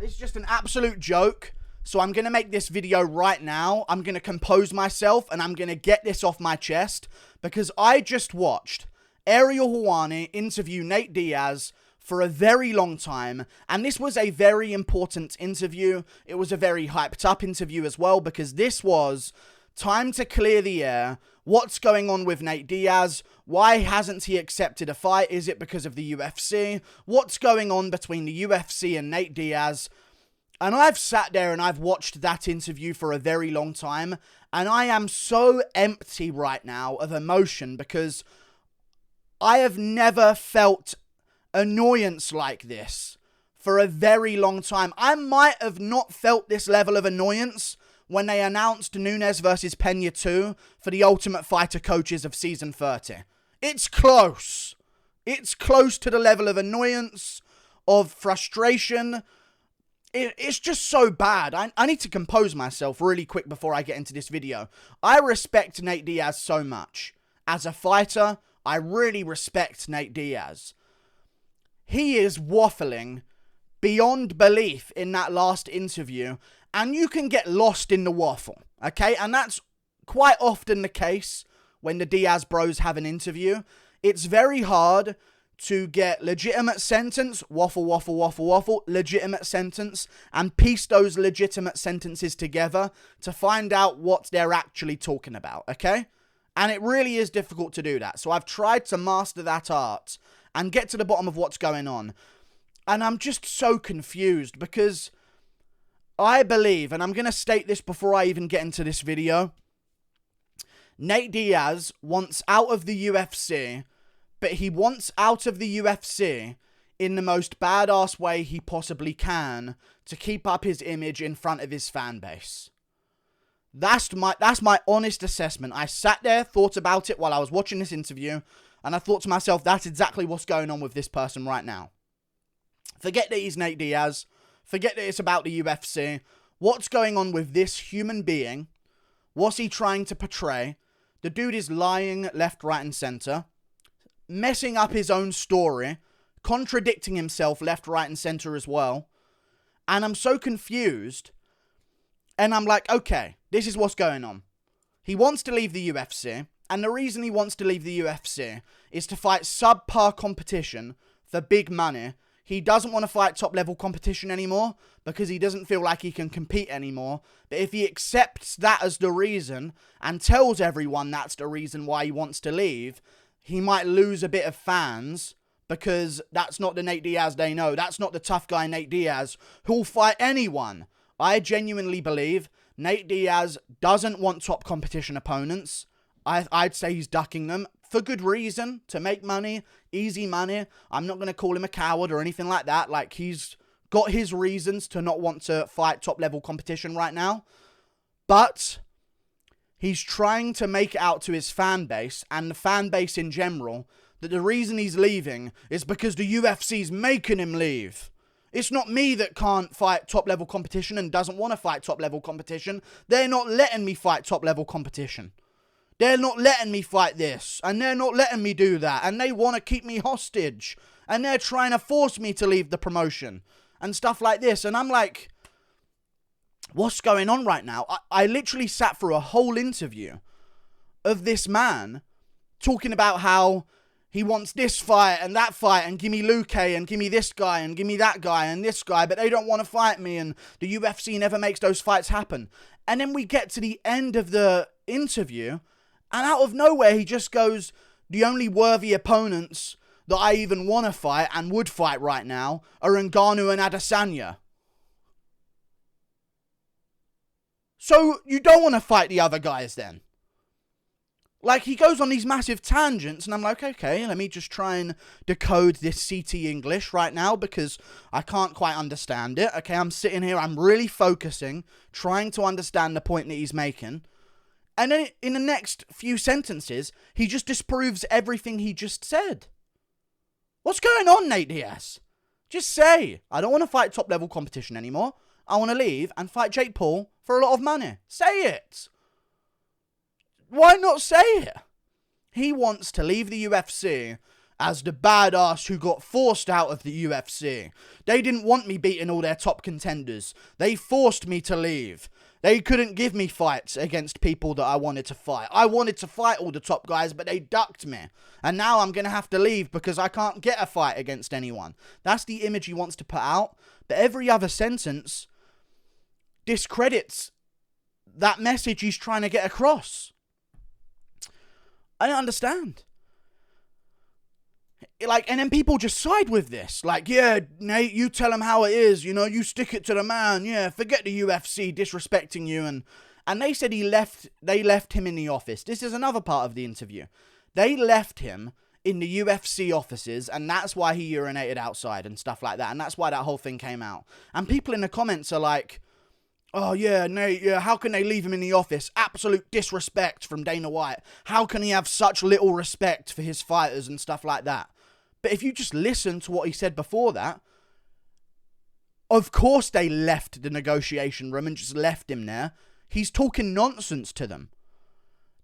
This is just an absolute joke. So I'm going to make this video right now. I'm going to compose myself and I'm going to get this off my chest because I just watched Ariel Helwani interview Nate Diaz for a very long time, and this was a very important interview. It was a very hyped up interview as well because this was time to clear the air. What's going on with Nate Diaz? Why hasn't he accepted a fight? Is it because of the UFC? What's going on between the UFC and Nate Diaz? And I've sat there and I've watched that interview for a very long time, and I am so empty right now of emotion because I have never felt annoyance like this for a very long time. I might have not felt this level of annoyance when they announced Nunes versus Pena 2 for the Ultimate Fighter coaches of Season 30. It's close. It's close to the level of annoyance, of frustration. It's just so bad. I need to compose myself really quick before I get into this video. I respect Nate Diaz so much. As a fighter, I really respect Nate Diaz. He is waffling beyond belief in that last interview, and you can get lost in the waffle, okay? And that's quite often the case when the Diaz bros have an interview. It's very hard to get legitimate sentence, waffle, waffle, waffle, waffle, legitimate sentence, and piece those legitimate sentences together to find out what they're actually talking about, okay? And it really is difficult to do that. So I've tried to master that art and get to the bottom of what's going on. And I'm just so confused because I believe, and I'm going to state this before I even get into this video, Nate Diaz wants out of the UFC, but he wants out of the UFC in the most badass way he possibly can to keep up his image in front of his fan base. That's my honest assessment. I sat there, thought about it while I was watching this interview, and I thought to myself, that's exactly what's going on with this person right now. Forget that he's Nate Diaz. Forget that it's about the UFC. What's going on with this human being? What's he trying to portray? The dude is lying left, right, and center, messing up his own story, contradicting himself left, right, and center as well. And I'm so confused. And I'm like, okay, this is what's going on. He wants to leave the UFC. And the reason he wants to leave the UFC is to fight subpar competition for big money. He doesn't want to fight top-level competition anymore because he doesn't feel like he can compete anymore. But if he accepts that as the reason and tells everyone that's the reason why he wants to leave, he might lose a bit of fans because that's not the Nate Diaz they know. That's not the tough guy Nate Diaz who'll fight anyone. I genuinely believe Nate Diaz doesn't want top competition opponents. I'd say he's ducking them for good reason, to make money, easy money. I'm not going to call him a coward or anything like that. Like, he's got his reasons to not want to fight top-level competition right now. But he's trying to make it out to his fan base and the fan base in general that the reason he's leaving is because the UFC's making him leave. It's not me that can't fight top-level competition and doesn't want to fight top-level competition. They're not letting me fight top-level competition. They're not letting me fight this, and they're not letting me do that, and they want to keep me hostage, and they're trying to force me to leave the promotion, and stuff like this. And I'm like, what's going on right now? I literally sat through a whole interview of this man talking about how he wants this fight and that fight, and give me Luke, and give me this guy, and give me that guy, and this guy, but they don't want to fight me, and the UFC never makes those fights happen. And then we get to the end of the interview, and out of nowhere, he just goes, the only worthy opponents that I even want to fight and would fight right now are Ngannou and Adesanya. So you don't want to fight the other guys then? Like, he goes on these massive tangents, and I'm like, okay, let me just try and decode this CT English right now, because I can't quite understand it. Okay, I'm sitting here, I'm really focusing, trying to understand the point that he's making. And then in the next few sentences, he just disproves everything he just said. What's going on, Nate Diaz? Just say, I don't want to fight top-level competition anymore. I want to leave and fight Jake Paul for a lot of money. Say it. Why not say it? He wants to leave the UFC as the badass who got forced out of the UFC. They didn't want me beating all their top contenders. They forced me to leave. They couldn't give me fights against people that I wanted to fight. I wanted to fight all the top guys, but they ducked me. And now I'm going to have to leave because I can't get a fight against anyone. That's the image he wants to put out. But every other sentence discredits that message he's trying to get across. I don't understand. And then people just side with this. Yeah, Nate, you tell him how it is. You stick it to the man. Yeah, forget the UFC disrespecting you. And they said they left him in the office. This is another part of the interview. They left him in the UFC offices, and that's why he urinated outside and stuff like that. And that's why that whole thing came out. And people in the comments are like, oh, yeah, Nate, yeah, how can they leave him in the office? Absolute disrespect from Dana White. How can he have such little respect for his fighters and stuff like that? But if you just listen to what he said before that, of course they left the negotiation room and just left him there. He's talking nonsense to them.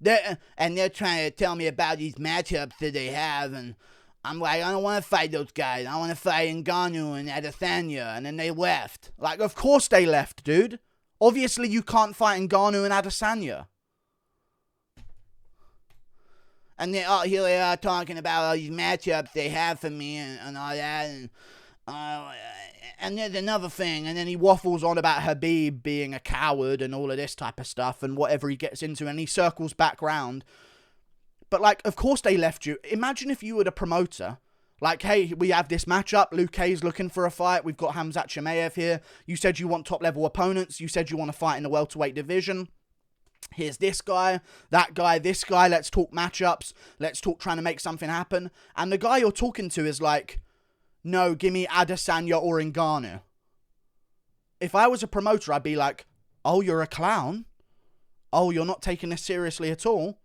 They're trying to tell me about these matchups that they have, and I'm like, I don't want to fight those guys. I want to fight Ngannou and Adesanya, and then they left. Of course they left, dude. Obviously you can't fight Ngannou and Adesanya. And here they are talking about all these matchups they have for me and all that. And there's another thing. And then he waffles on about Khabib being a coward and all of this type of stuff and whatever he gets into. And he circles back round. But, of course they left you. Imagine if you were the promoter. Hey, we have this matchup. Luke Kay's looking for a fight. We've got Khamzat Chimaev here. You said you want top-level opponents. You said you want to fight in the welterweight division. Here's this guy, that guy, this guy. Let's talk matchups. Let's talk trying to make something happen. And the guy you're talking to is like, no, give me Adesanya or Ngannou. If I was a promoter, I'd be like, oh, you're a clown? Oh, you're not taking this seriously at all?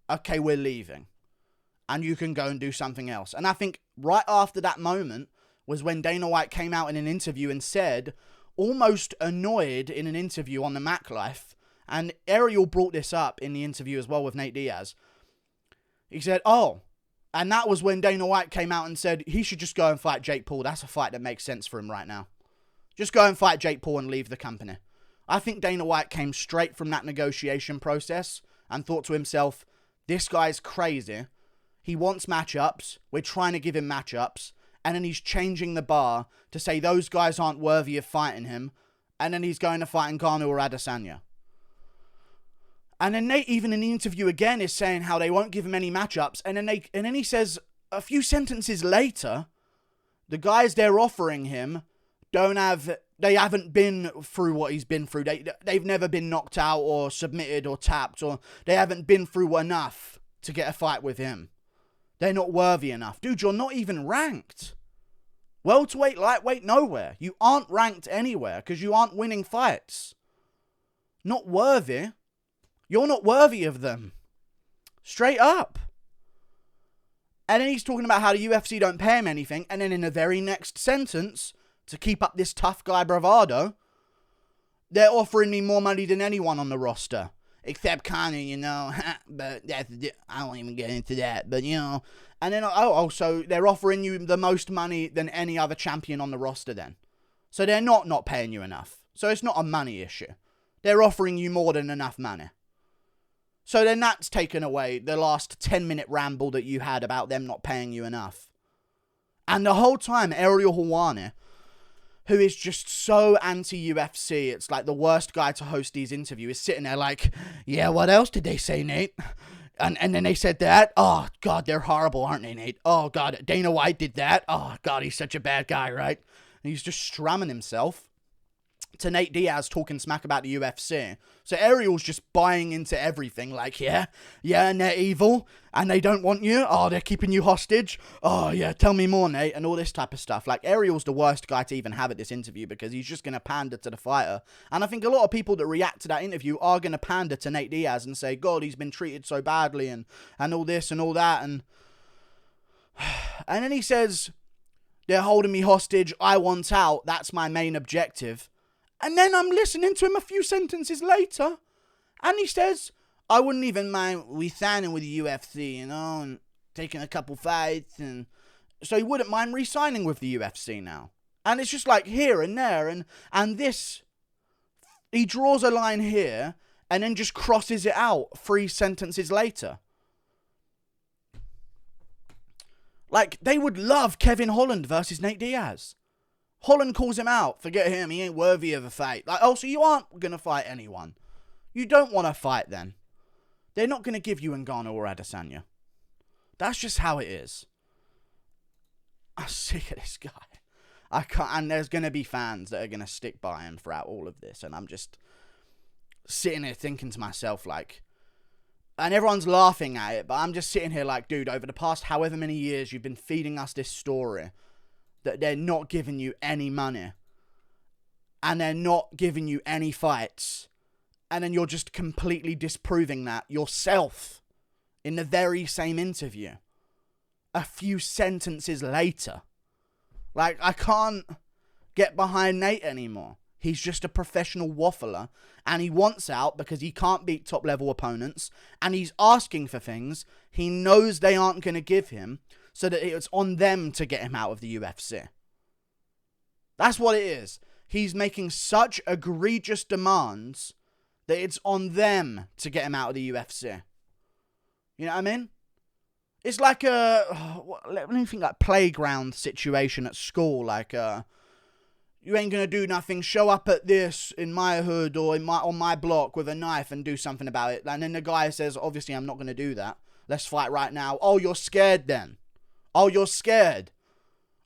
Okay, we're leaving. And you can go and do something else. And I think right after that moment was when Dana White came out in an interview and said, almost annoyed in an interview on the Mac Life, and Ariel brought this up in the interview as well with Nate Diaz. He said, oh, and that was when Dana White came out and said he should just go and fight Jake Paul. That's a fight that makes sense for him right now. Just go and fight Jake Paul and leave the company. I think Dana White came straight from that negotiation process and thought to himself, this guy's crazy. He wants matchups. We're trying to give him matchups. And then he's changing the bar to say those guys aren't worthy of fighting him. And then he's going to fight Ngannou or Adesanya. And then Nate, even in the interview again, is saying how they won't give him any matchups. And then he says a few sentences later, the guys they're offering him they haven't been through what he's been through. They've never been knocked out or submitted or tapped, or they haven't been through enough to get a fight with him. They're not worthy enough. Dude, you're not even ranked. Welterweight, lightweight, nowhere. You aren't ranked anywhere because you aren't winning fights. Not worthy. You're not worthy of them. Straight up. And then he's talking about how the UFC don't pay him anything. And then in the very next sentence, to keep up this tough guy bravado, they're offering me more money than anyone on the roster. Except Conor, but I won't even get into that. But, and then, so they're offering you the most money than any other champion on the roster then. So they're not paying you enough. So it's not a money issue. They're offering you more than enough money. So then that's taken away the last 10-minute ramble that you had about them not paying you enough. And the whole time, Ariel Helwani, who is just so anti-UFC, it's like the worst guy to host these interviews, is sitting there like, yeah, what else did they say, Nate? And then they said that. Oh, God, they're horrible, aren't they, Nate? Oh, God, Dana White did that. Oh, God, he's such a bad guy, right? And he's just strumming himself to Nate Diaz talking smack about the UFC. So Ariel's just buying into everything. Like, yeah, and they're evil, and they don't want you. Oh, they're keeping you hostage. Oh, yeah, tell me more, Nate, and all this type of stuff. Like, Ariel's the worst guy to even have at this interview because he's just going to pander to the fighter. And I think a lot of people that react to that interview are going to pander to Nate Diaz and say, God, he's been treated so badly, and all this and all that. And then he says, they're holding me hostage. I want out. That's my main objective. And then I'm listening to him a few sentences later, and he says, I wouldn't even mind signing with the UFC, and taking a couple fights, and So he wouldn't mind re-signing with the UFC now. And it's just like here and there. And this, he draws a line here and then just crosses it out 3 sentences later. Like, they would love Kevin Holland versus Nate Diaz. Holland calls him out. Forget him. He ain't worthy of a fight. Like, oh, so you aren't going to fight anyone. You don't want to fight then. They're not going to give you Ngannou or Adesanya. That's just how it is. I'm sick of this guy. I can't, and there's going to be fans that are going to stick by him throughout all of this. And I'm just sitting here thinking to myself, like, and everyone's laughing at it, but I'm just sitting here like, dude, over the past however many years you've been feeding us this story that they're not giving you any money and they're not giving you any fights, and then you're just completely disproving that yourself in the very same interview a few sentences later. Like, I can't get behind Nate anymore. He's just a professional waffler, and he wants out because he can't beat top-level opponents, and he's asking for things he knows they aren't going to give him, so that it's on them to get him out of the UFC. That's what it is. He's making such egregious demands that it's on them to get him out of the UFC. You know what I mean? It's like let me think, like playground situation at school, like you ain't gonna do nothing, show up at this in my hood or on my block with a knife and do something about it. And then the guy says, obviously I'm not gonna do that. Let's fight right now. Oh, you're scared then. Oh, you're scared.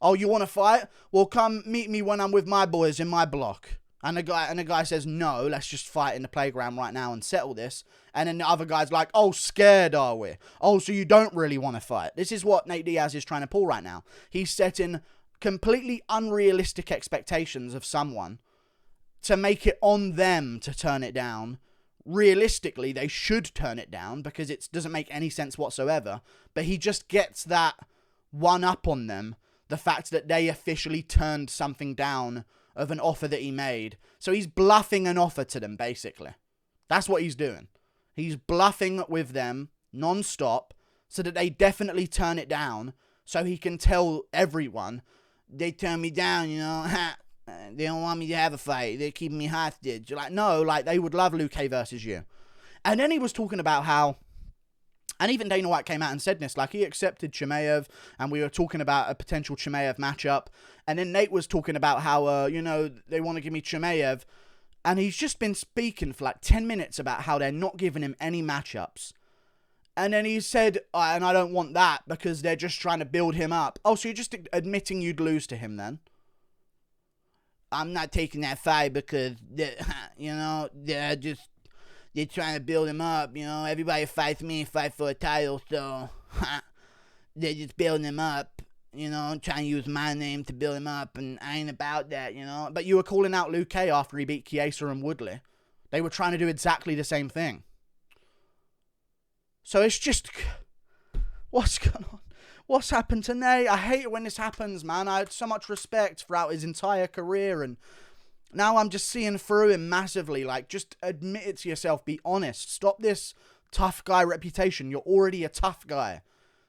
Oh, you wanna fight? Well, come meet me when I'm with my boys in my block. And the guy says, no, let's just fight in the playground right now and settle this. And then the other guy's like, oh, scared are we? Oh, so you don't really want to fight. This is what Nate Diaz is trying to pull right now. He's setting completely unrealistic expectations of someone to make it on them to turn it down. Realistically, they should turn it down because it doesn't make any sense whatsoever. But he just gets that one up on them. The fact that they officially turned something down of an offer that he made. So he's bluffing an offer to them, basically. That's what he's doing. He's bluffing with them non-stop so that they definitely turn it down, so he can tell everyone, they turn me down, you know, they don't want me to have a fight, they're keeping me hostage. You're like, no, like, they would love Luque versus you. And then he was talking about how, and even Dana White came out and said this, like, he accepted Chimaev, and we were talking about a potential Chimaev matchup, and then Nate was talking about how, you know, they want to give me Chimaev, and he's just been speaking for like 10 minutes about how they're not giving him any matchups. And then he said, and I don't want that because they're just trying to build him up. Oh, so you're just admitting you'd lose to him then? I'm not taking that fight because, you know, they're trying to build him up, you know. Everybody fights me, fight for a title, so they're just building him up, you know, trying to use my name to build him up, and I ain't about that, you know. But you were calling out Luque after he beat Chiesa and Woodley. They were trying to do exactly the same thing. So it's just, what's going on? What's happened to Nate? I hate it when this happens, man. I had so much respect throughout his entire career, and now I'm just seeing through him massively. Like, just admit it to yourself. Be honest. Stop this tough guy reputation. You're already a tough guy.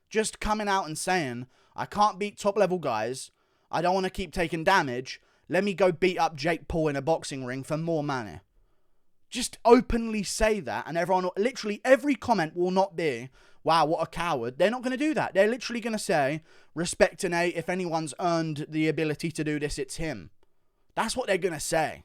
Just coming out and saying, I can't beat top-level guys. I don't want to keep taking damage. Let me go beat up Jake Paul in a boxing ring for more money. Just openly say that, and everyone, literally every comment will not be, wow, what a coward. They're not going to do that. They're literally going to say, respect to Nate. If anyone's earned the ability to do this, it's him. That's what they're going to say.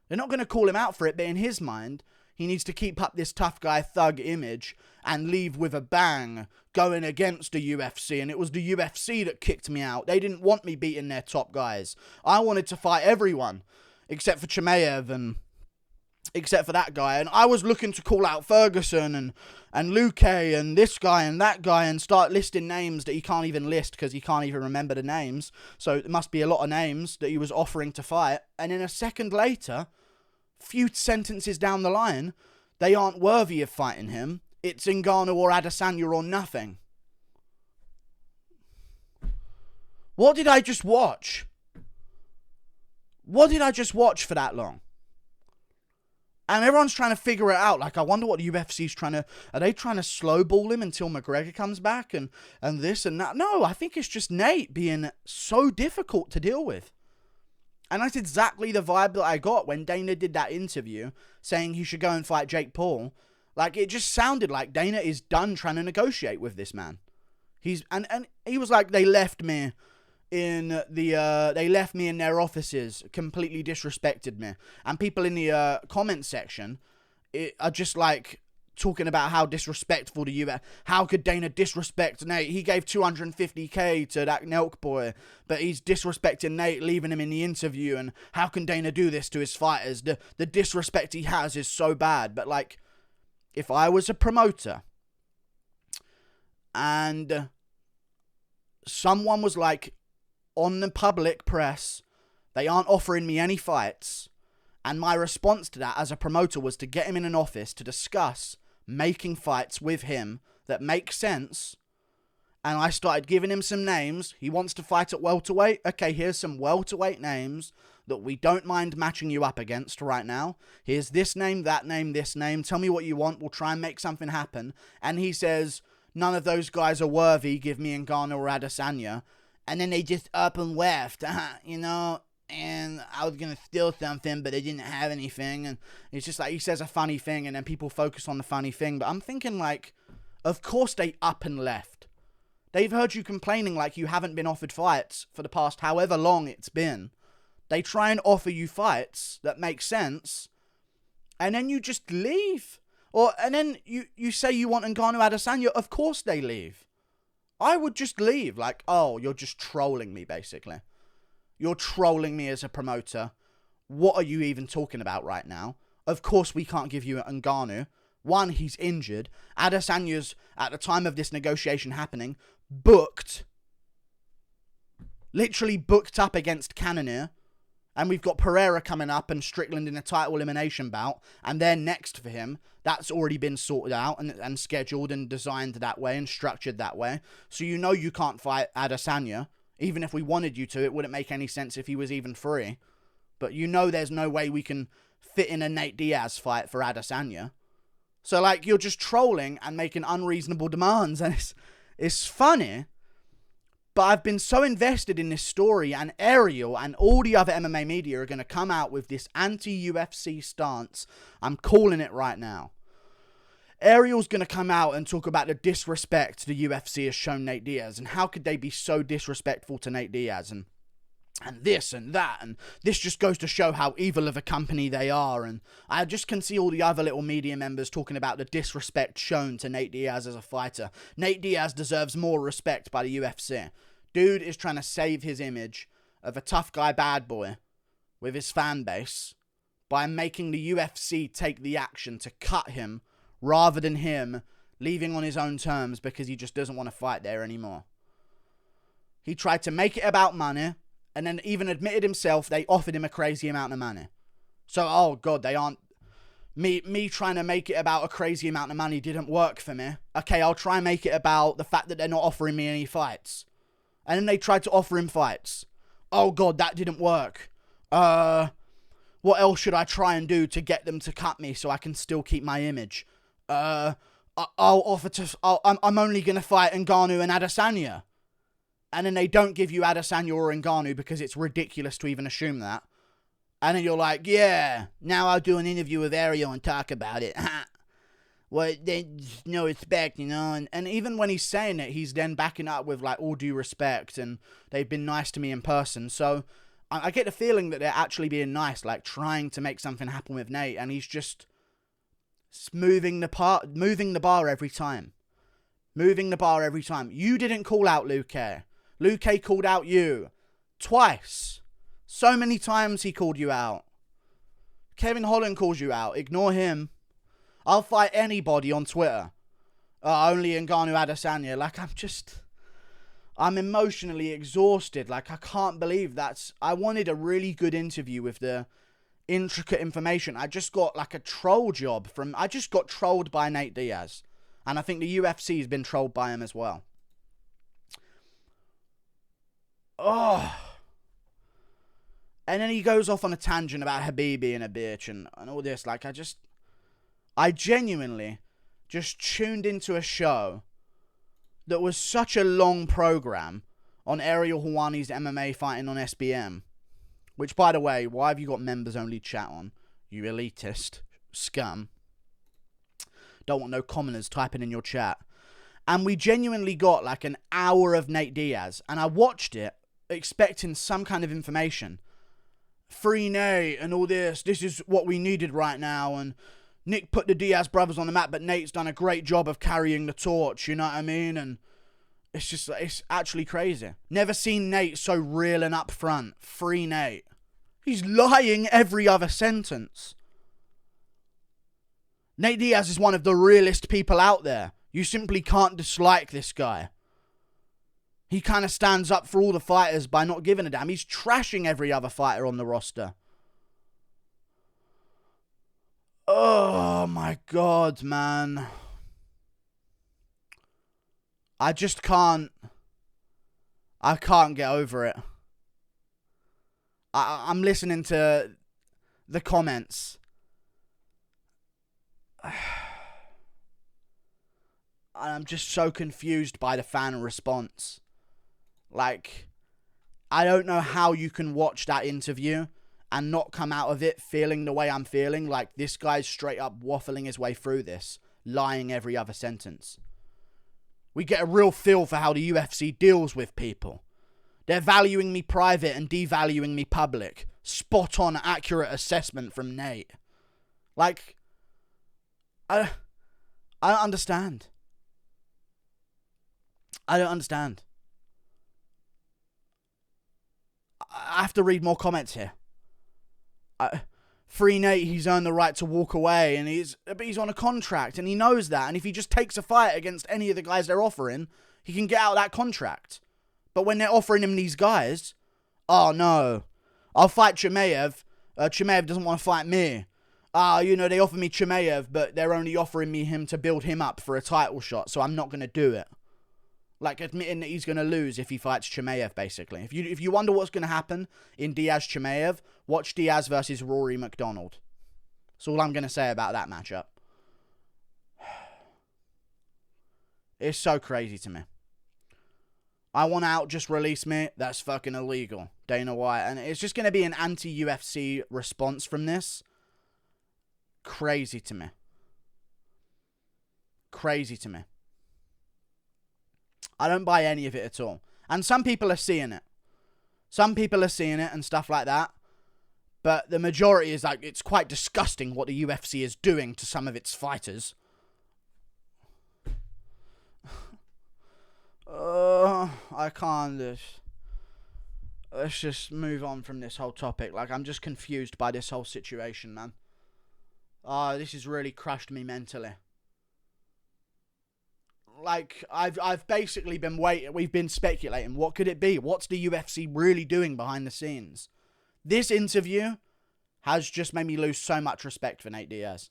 They're not going to call him out for it, but in his mind, he needs to keep up this tough guy thug image and leave with a bang going against the UFC. And it was the UFC that kicked me out. They didn't want me beating their top guys. I wanted to fight everyone except for Chimaev and except for that guy. And I was looking to call out Ferguson and Luque and this guy and that guy and start listing names that he can't even list because he can't even remember the names. So it must be a lot of names that he was offering to fight. And then a second later, few sentences down the line, they aren't worthy of fighting him. It's Ngannou or Adesanya or nothing. What did I just watch? What did I just watch for that long? And everyone's trying to figure it out. Like, I wonder what the UFC's trying to... Are they trying to slowball him until McGregor comes back and this and that? No, I think it's just Nate being so difficult to deal with. And that's exactly the vibe that I got when Dana did that interview saying he should go and fight Jake Paul. Like, it just sounded like Dana is done trying to negotiate with this man. And he was like, they left me in their offices, completely disrespected me. And people in the comment section are just like talking about how disrespectful to you. How could Dana disrespect Nate? He gave $250K to that Nelk boy, but he's disrespecting Nate, leaving him in the interview. And how can Dana do this to his fighters? The disrespect he has is so bad. But like, if I was a promoter and someone was like, on the public press, they aren't offering me any fights, and my response to that as a promoter was to get him in an office to discuss making fights with him that make sense, and I started giving him some names. He wants to fight at welterweight. Okay, here's some welterweight names that we don't mind matching you up against right now. Here's this name, that name, this name. Tell me what you want. We'll try and make something happen. And he says, none of those guys are worthy. Give me Ngannou or Adesanya. And then they just up and left, you know, and I was going to steal something, but they didn't have anything. And it's just like, he says a funny thing, and then people focus on the funny thing. But I'm thinking, like, of course they up and left. They've heard you complaining like you haven't been offered fights for the past however long it's been. They try and offer you fights that make sense, and then you just leave. And then you say you want Ngannou Adesanya, of course they leave. I would just leave. Like, oh, you're just trolling me, basically. You're trolling me as a promoter. What are you even talking about right now? Of course we can't give you Ngannou. One, he's injured. Adesanya's, at the time of this negotiation happening, booked. Literally booked up against Cannonier. And we've got Pereira coming up and Strickland in a title elimination bout. And they're next for him. That's already been sorted out and scheduled and designed that way and structured that way. So you know you can't fight Adesanya. Even if we wanted you to, it wouldn't make any sense if he was even free. But you know there's no way we can fit in a Nate Diaz fight for Adesanya. So, like, you're just trolling and making unreasonable demands. And it's funny. But I've been so invested in this story, and Ariel and all the other MMA media are going to come out with this anti-UFC stance. I'm calling it right now. Ariel's going to come out and talk about the disrespect the UFC has shown Nate Diaz, and how could they be so disrespectful to Nate Diaz, and this and that, and this just goes to show how evil of a company they are. And I just can see all the other little media members talking about the disrespect shown to Nate Diaz as a fighter. Nate Diaz deserves more respect by the UFC. Dude is trying to save his image of a tough guy bad boy with his fan base by making the UFC take the action to cut him rather than him leaving on his own terms because he just doesn't want to fight there anymore. He tried to make it about money, and then even admitted himself they offered him a crazy amount of money. So, oh God, they aren't... Me trying to make it about a crazy amount of money didn't work for me. Okay, I'll try and make it about the fact that they're not offering me any fights. And then they tried to offer him fights. Oh God, that didn't work. What else should I try and do to get them to cut me so I can still keep my image? I'm only going to fight Ngannou and Adesanya. And then they don't give you Adesanya or Ngannou because it's ridiculous to even assume that. And then you're like, yeah, now I'll do an interview with Ariel and talk about it. Well, there's no respect, you know. And even when he's saying it, he's then backing up with, like, all due respect, and they've been nice to me in person. So I get the feeling that they're actually being nice, like trying to make something happen with Nate, and he's just moving the bar every time. Moving the bar every time. You didn't call out Luque. Luque called out you. Twice. So many times he called you out. Kevin Holland calls you out. Ignore him. I'll fight anybody on Twitter. Only Ngannou Adesanya. Like, I'm emotionally exhausted. Like, I can't believe I wanted a really good interview with the intricate information. I just got, like, a troll job I just got trolled by Nate Diaz. And I think the UFC has been trolled by him as well. Oh. And then he goes off on a tangent about Habib being a bitch and all this. Like, I genuinely just tuned into a show that was such a long program on Ariel Helwani's MMA fighting on SBM. Which, by the way, why have you got members-only chat on? You elitist scum. Don't want no commoners typing in your chat. And we genuinely got like an hour of Nate Diaz. And I watched it expecting some kind of information. Free Nate and all this. This is what we needed right now. And Nick put the Diaz brothers on the map, but Nate's done a great job of carrying the torch. You know what I mean? And it's just, it's actually crazy. Never seen Nate so real and upfront. Free Nate. He's lying every other sentence. Nate Diaz is one of the realest people out there. You simply can't dislike this guy. He kind of stands up for all the fighters by not giving a damn. He's trashing every other fighter on the roster. Oh my God, man. I just can't. I can't get over it. I'm listening to the comments. I'm just so confused by the fan response. Like, I don't know how you can watch that interview and not come out of it feeling the way I'm feeling. Like, this guy's straight up waffling his way through this, lying every other sentence. We get a real feel for how the UFC deals with people. They're valuing me private and devaluing me public. Spot on, accurate assessment from Nate. Like, I don't understand. I don't understand. I have to read more comments here. Free Nate, he's earned the right to walk away, and he's on a contract, and he knows that. And if he just takes a fight against any of the guys they're offering, he can get out of that contract. But when they're offering him these guys, oh no, I'll fight Chimaev. Chimaev doesn't want to fight me. They offer me Chimaev, but they're only offering me him to build him up for a title shot, so I'm not going to do it. Like, admitting that he's going to lose if he fights Chimaev, basically. If you wonder what's going to happen in Diaz-Chimaev, watch Diaz versus Rory McDonald. That's all I'm going to say about that matchup. It's so crazy to me. I want out, just release me. That's fucking illegal. Dana White. And it's just going to be an anti-UFC response from this. Crazy to me. Crazy to me. I don't buy any of it at all. And some people are seeing it. Some people are seeing it and stuff like that. But the majority is like, it's quite disgusting what the UFC is doing to some of its fighters. I can't. Let's just move on from this whole topic. Like, I'm just confused by this whole situation, man. This has really crushed me mentally. Like, I've basically been waiting. We've been speculating. What could it be? What's the UFC really doing behind the scenes? This interview has just made me lose so much respect for Nate Diaz.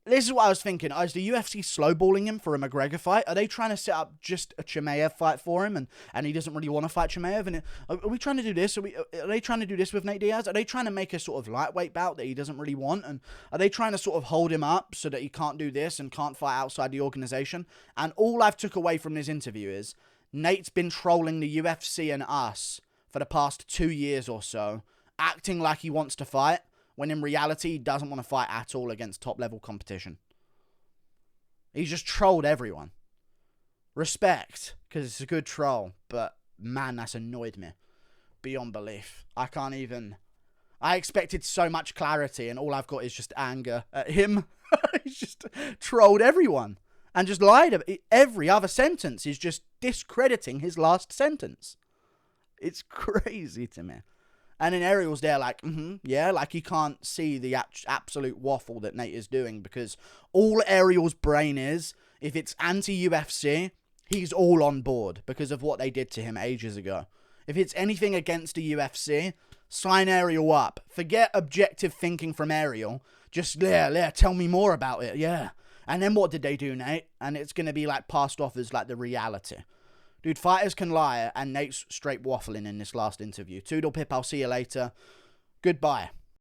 This is what I was thinking. Is the UFC slowballing him for a McGregor fight? Are they trying to set up just a Chimaev fight for him, and he doesn't really want to fight Chimaev? And are we trying to do this? Are they trying to do this with Nate Diaz? Are they trying to make a sort of lightweight bout that he doesn't really want? And are they trying to sort of hold him up so that he can't do this and can't fight outside the organization? And all I've took away from this interview is Nate's been trolling the UFC and us for the past 2 years or so, acting like he wants to fight, when in reality, he doesn't want to fight at all against top-level competition. He's just trolled everyone. Respect, because it's a good troll, but man, that's annoyed me beyond belief. I can't even... I expected so much clarity, and all I've got is just anger at him. He's just trolled everyone, and just lied. Every other sentence is just discrediting his last sentence. It's crazy to me. And then Ariel's there like, yeah, like he can't see the absolute waffle that Nate is doing, because all Ariel's brain is, if it's anti-UFC, he's all on board because of what they did to him ages ago. If it's anything against the UFC, sign Ariel up. Forget objective thinking from Ariel. Just, tell me more about it, yeah. And then what did they do, Nate? And it's going to be like passed off as like the reality. Dude, fighters can lie, and Nate's straight waffling in this last interview. Toodle pip, I'll see you later. Goodbye.